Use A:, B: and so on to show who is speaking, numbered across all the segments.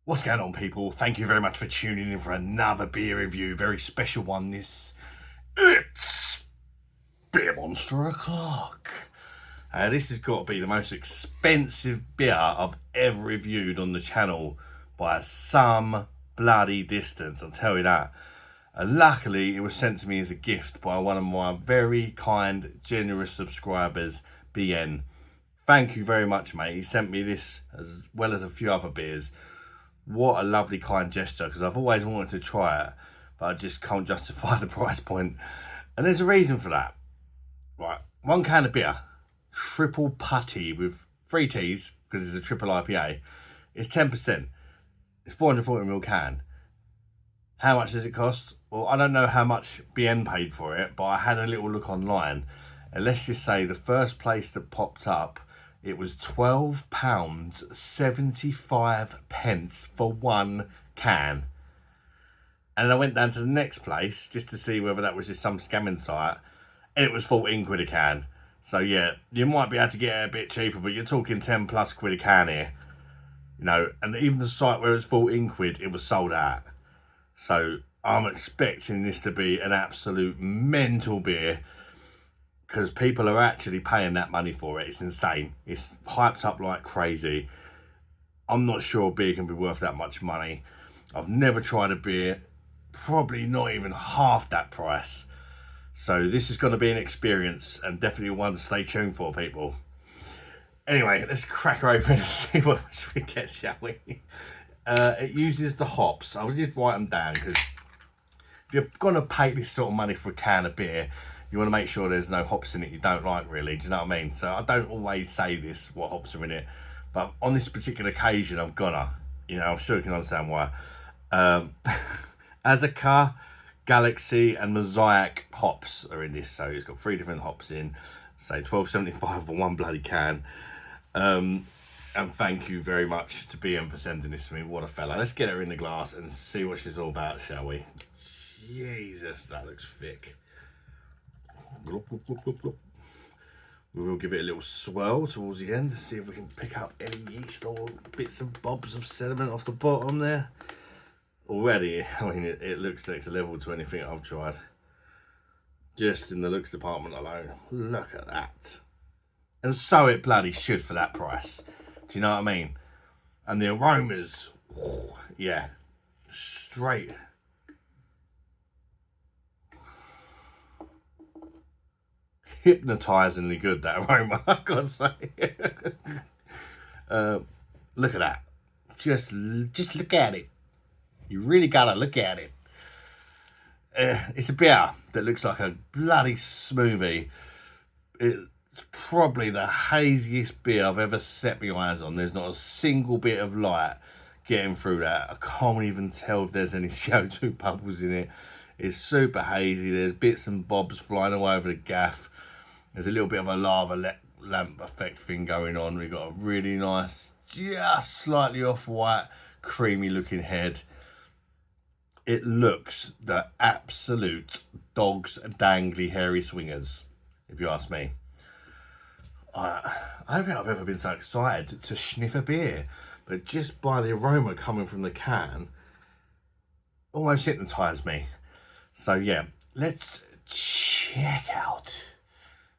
A: What's going on, people? Thank you very much for tuning in for another beer review. Very special one, this. It's Beer Monster O'Clock. This has got to be the most expensive beer I've ever reviewed on the channel by some bloody distance, I'll tell you that. Luckily, it was sent to me as a gift by one of my very kind, generous subscribers, BN. Thank you very much, mate. He sent me this as well as a few other beers. What a lovely, kind gesture, because I've always wanted to try it, but I just can't justify the price point. And there's a reason for that. Right, one can of beer, triple putty with 3 T's, because it's a triple IPA, it's 10%. It's 440ml can. How much does it cost? Well, I don't know how much BN paid for it, but I had a little look online, and let's just say the first place that popped up, it was £12.75 for one can. And I went down to the next place just to see whether that was just some scamming site, and it was 14 quid a can. So yeah, you might be able to get it a bit cheaper, but you're talking 10 plus quid a can here. You know, and even the site where it was 14 quid, it was sold out. So I'm expecting this to be an absolute mental beer, because people are actually paying that money for it. It's insane. It's hyped up like crazy. I'm not sure beer can be worth that much money. I've never tried a beer, probably not even half that price. So this is going to be an experience, and definitely one to stay tuned for, people. Anyway, let's crack her open and see what we get, shall we? It uses the hops. I did write them down, because if you're going to pay this sort of money for a can of beer, you want to make sure there's no hops in it you don't like, really. Do you know what I mean? So I don't always say this, what hops are in it. But on this particular occasion, I'm gonna. You know, I'm sure you can understand why. Azaka, Galaxy, and Mosaic hops are in this. So it's got 3 different hops in. Say £12.75 for one bloody can. And thank you very much to BM for sending this to me. What a fella. Let's get her in the glass and see what she's all about, shall we? Jesus, that looks thick. We will give it a little swirl towards the end to see if we can pick up any yeast or bits and bobs of sediment off the bottom there. Already, I mean, it looks next level to anything I've tried. Just in the looks department alone. Look at that. And so it bloody should for that price. Do you know what I mean? And the aromas, yeah, straight. Hypnotisingly good, that aroma, I've got to say. Look at that. Just look at it. You really gotta look at it. It's a beer that looks like a bloody smoothie. It's probably the haziest beer I've ever set my eyes on. There's not a single bit of light getting through that. I can't even tell if there's any CO2 bubbles in it. It's super hazy. There's bits and bobs flying all over the gaff. There's a little bit of a lava lamp effect thing going on. We've got a really nice, just slightly off-white, creamy looking head. It looks the absolute dog's dangly hairy swingers, if you ask me. I don't think I've ever been so excited to sniff a beer, but just by the aroma coming from the can, almost hypnotised me. So yeah, let's check out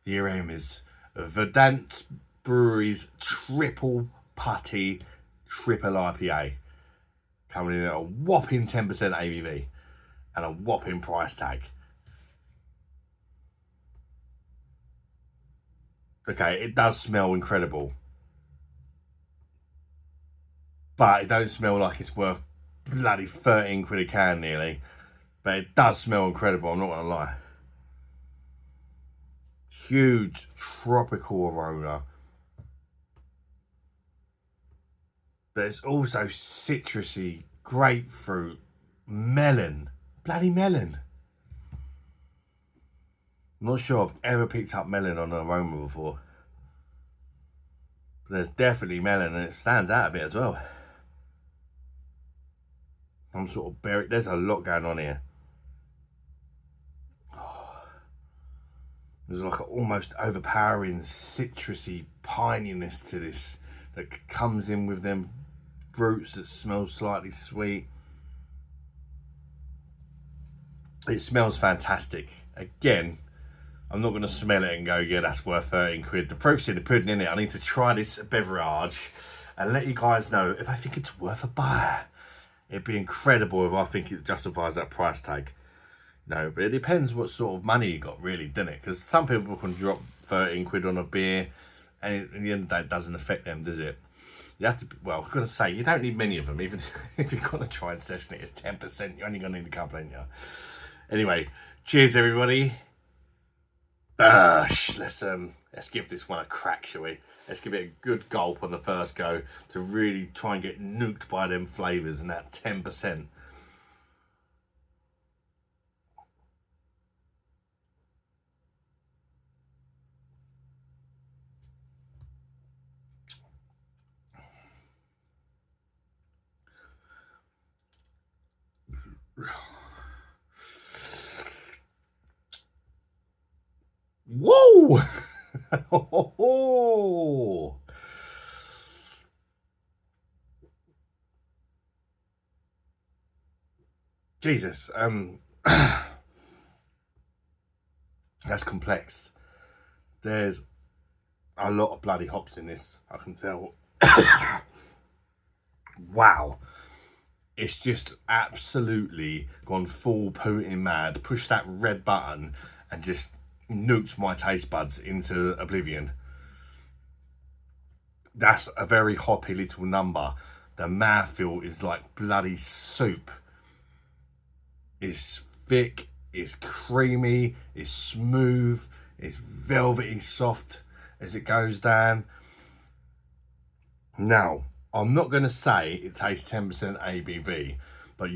A: the aromas of Verdant Brewery's triple putty triple IPA, coming in at a whopping 10% ABV and a whopping price tag. Okay, it does smell incredible, but it don't smell like it's worth bloody 13 quid a can nearly. But it does smell incredible, I'm not gonna lie. Huge tropical aroma, but it's also citrusy, grapefruit, melon, bloody melon. I'm not sure I've ever picked up melon on an aroma before, but there's definitely melon, and it stands out a bit as well. I'm sort of buried. There's a lot going on here. There's like an almost overpowering citrusy pininess to this that comes in with them fruits that smell slightly sweet. It smells fantastic. Again, I'm not going to smell it and go, yeah, that's worth 13 quid. The proof's in the pudding, innit? I need to try this beverage and let you guys know if I think it's worth a buy. It'd be incredible if I think it justifies that price tag. No, but it depends what sort of money you got, really, doesn't it? Because some people can drop 13 quid on a beer, and in the end of the day, it doesn't affect them, does it? You have to, well, I've got to say, you don't need many of them. Even if you've got to try and session it, it's 10%. You're only going to need a couple, ain't you? Anyway, cheers, everybody. Let's give this one a crack, shall we? Let's give it a good gulp on the first go to really try and get nuked by them flavours and that 10%. Whoa! Oh. Jesus, that's complex. There's a lot of bloody hops in this, I can tell. Wow. It's just absolutely gone full Putin mad. Push that red button and just nuked my taste buds into oblivion. That's a very hoppy little number. The mouthfeel is like bloody soup. It's thick, it's creamy, it's smooth, it's velvety soft as it goes down. Now, I'm not going to say it tastes 10% ABV, but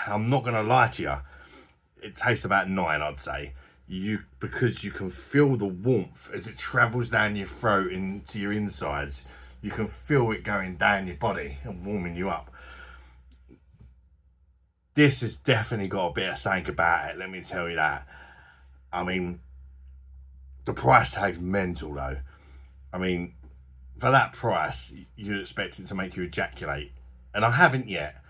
A: I'm not going to lie to you. It tastes about 9, I'd say. Because you can feel the warmth as it travels down your throat into your insides. You can feel it going down your body and warming you up. This has definitely got a bit of something about it, let me tell you that. I mean, the price tag's mental though. I mean, for that price, you'd expect it to make you ejaculate. And I haven't yet.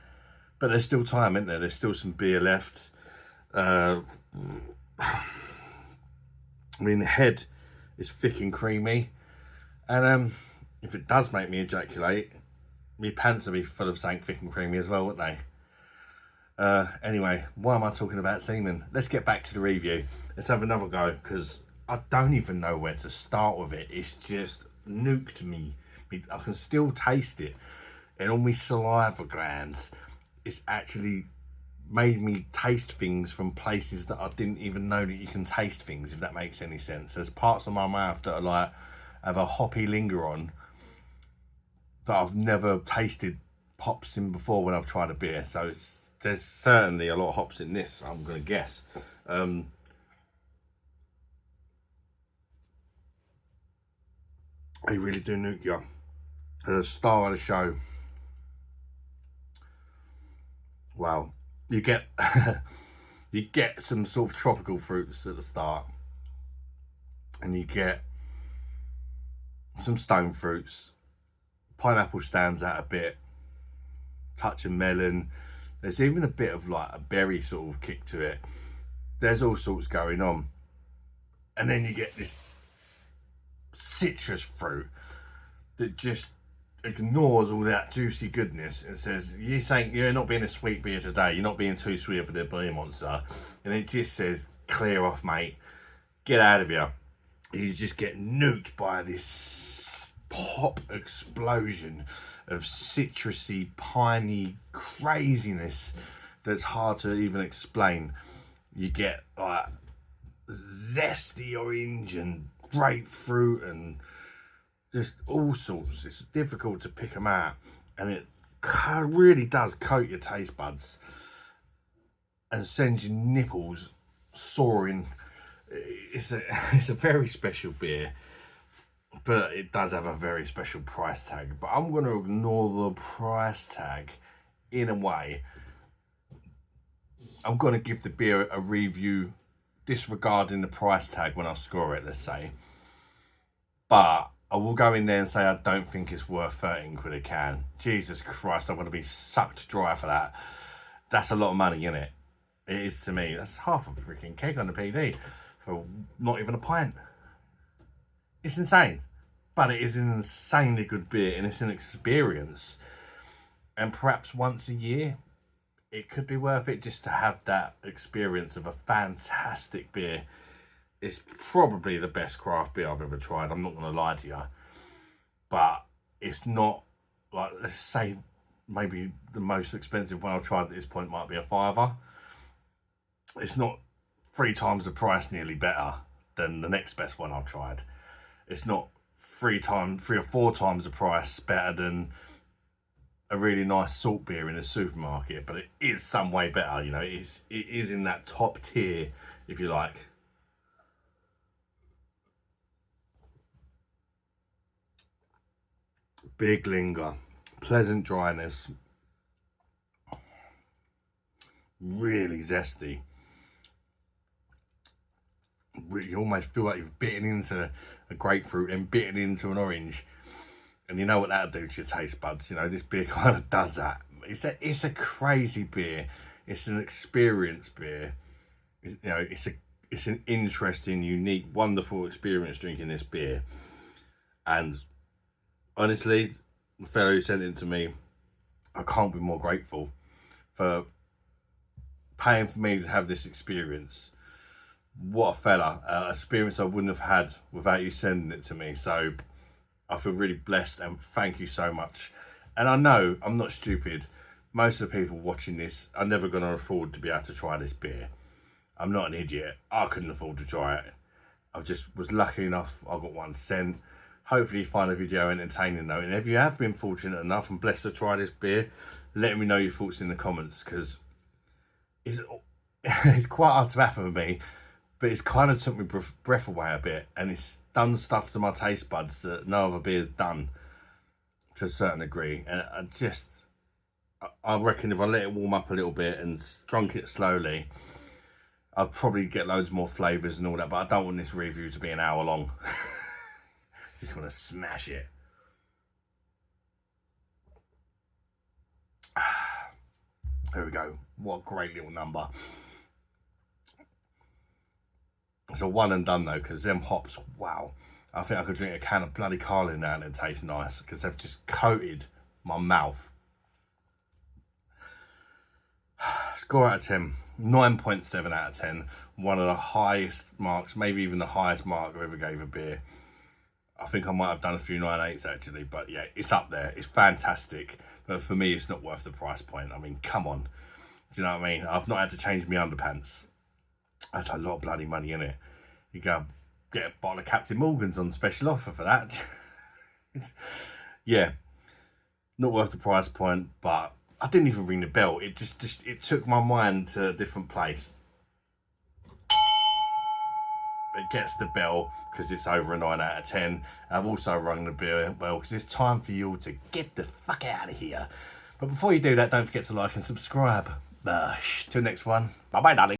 A: But there's still time, isn't there? There's still some beer left. I mean, the head is thick and creamy. And if it does make me ejaculate, my pants will be full of something thick and creamy as well, won't they? Anyway, why am I talking about semen? Let's get back to the review. Let's have another go, because I don't even know where to start with it. It's just nuked me. I can still taste it. And on my saliva glands, it's actually made me taste things from places that I didn't even know that you can taste things, if that makes any sense. There's parts of my mouth that are like, have a hoppy linger on that I've never tasted hops in before when I've tried a beer. So there's certainly a lot of hops in this, I'm going to guess. They really do nuke you. And the star of the show. Wow. You get you get some sort of tropical fruits at the start. And you get some stone fruits. Pineapple stands out a bit. Touch of melon. There's even a bit of like a berry sort of kick to it. There's all sorts going on. And then you get this citrus fruit that just ignores all that juicy goodness and says, you're saying you're not being a sweet beer today, you're not being too sweet for the beer monster. And it just says, clear off, mate. Get out of here. You just get nuked by this pop explosion of citrusy, piney craziness that's hard to even explain. You get like zesty orange and grapefruit and just all sorts. It's difficult to pick them out, and it really does coat your taste buds and sends your nipples soaring. It's a very special beer, but it does have a very special price tag. But I'm going to ignore the price tag in a way. I'm going to give the beer a review disregarding the price tag when I score it, let's say. But I will go in there and say I don't think it's worth 13 quid a can. Jesus Christ, I'm going to be sucked dry for that. That's a lot of money, isn't it? It is to me. That's half a freaking keg on the PD for not even a pint. It's insane. But it is an insanely good beer, and it's an experience. And perhaps once a year, it could be worth it just to have that experience of a fantastic beer. It's probably the best craft beer I've ever tried. I'm not going to lie to you. But it's not, like, let's say maybe the most expensive one I've tried at this point might be a £5. It's not 3 times the price nearly better than the next best one I've tried. It's not 3 or 4 times the price better than a really nice salt beer in a supermarket, but it is some way better, you know. It is in that top tier, if you like. Big linger, pleasant dryness, really zesty. You almost feel like you've bitten into a grapefruit and bitten into an orange, and you know what that'll do to your taste buds. You know, this beer kind of does that. It's a crazy beer. It's an experience beer. It's an interesting, unique, wonderful experience drinking this beer. And honestly, the fellow who sent it to me, I can't be more grateful for paying for me to have this experience. What a fella, experience I wouldn't have had without you sending it to me. So I feel really blessed, and thank you so much. And I know I'm not stupid. Most of the people watching this are never going to afford to be able to try this beer. I'm not an idiot. I couldn't afford to try it. I just was lucky enough I got one sent. Hopefully you find the video entertaining though. And if you have been fortunate enough and blessed to try this beer, let me know your thoughts in the comments, because it's quite hard to happen for me. But it's kind of took me breath away a bit, and it's done stuff to my taste buds that no other beer's done to a certain degree. And I reckon if I let it warm up a little bit and drunk it slowly, I'd probably get loads more flavours and all that. But I don't want this review to be an hour long. Just want to smash it. There we go. What a great little number. It's a one and done though, because them hops, wow. I think I could drink a can of bloody Carling now and it tastes nice, because they've just coated my mouth. Score out of 10, 9.7 out of 10. One of the highest marks, maybe even the highest mark I ever gave a beer. I think I might have done a few 9.8s actually, but yeah, it's up there. It's fantastic, but for me, it's not worth the price point. I mean, come on. Do you know what I mean? I've not had to change my underpants. That's a lot of bloody money, isn't it? You go get a bottle of Captain Morgan's on special offer for that. Yeah, not worth the price point, but I didn't even ring the bell. It just it took my mind to a different place. It gets the bell because it's over a 9 out of 10. I've also rung the bell because it's time for you all to get the fuck out of here. But before you do that, don't forget to like and subscribe. Till next one. Bye-bye, darling.